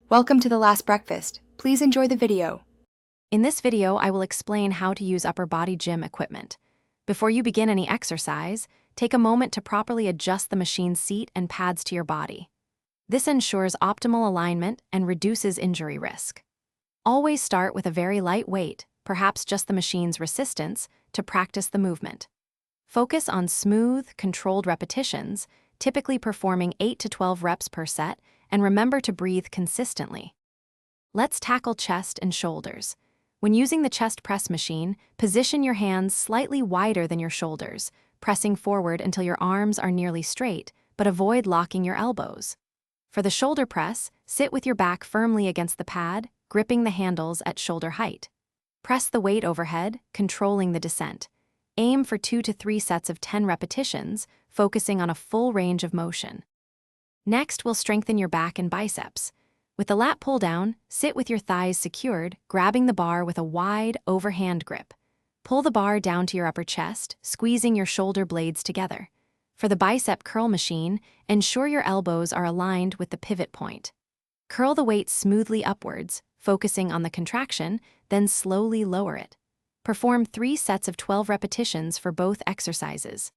Welcome to The Last Breakfast. Please enjoy the video. In this video, I will explain how to use upper body gym equipment. Before you begin any exercise, take a moment to properly adjust the machine's seat and pads to your body. This ensures optimal alignment and reduces injury risk. Always start with a very light weight, perhaps just the machine's resistance, to practice the movement. Focus on smooth, controlled repetitions, typically performing 8 to 12 reps per set, and remember to breathe consistently. Let's tackle chest and shoulders. When using the chest press machine, position your hands slightly wider than your shoulders, pressing forward until your arms are nearly straight, but avoid locking your elbows. For the shoulder press, sit with your back firmly against the pad, gripping the handles at shoulder height. Press the weight overhead, controlling the descent. Aim for 2 to 3 sets of 10 repetitions, focusing on a full range of motion. Next, we'll strengthen your back and biceps. With the lat pull down, sit with your thighs secured, grabbing the bar with a wide, overhand grip. Pull the bar down to your upper chest, squeezing your shoulder blades together. For the bicep curl machine, ensure your elbows are aligned with the pivot point. Curl the weight smoothly upwards, focusing on the contraction, then slowly lower it. Perform 3 sets of 12 repetitions for both exercises.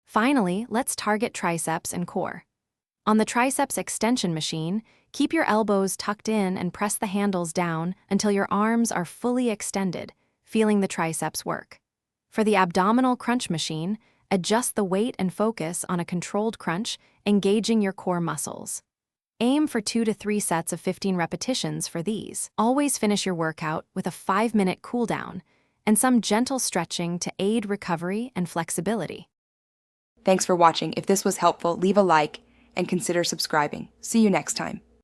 Finally, let's target triceps and core. On the triceps extension machine, keep your elbows tucked in and press the handles down until your arms are fully extended, feeling the triceps work. For the abdominal crunch machine, adjust the weight and focus on a controlled crunch, engaging your core muscles. Aim for 2 to 3 sets of 15 repetitions for these. Always finish your workout with a 5-minute cool down and some gentle stretching to aid recovery and flexibility. Thanks for watching. If this was helpful, leave a like and consider subscribing. See you next time.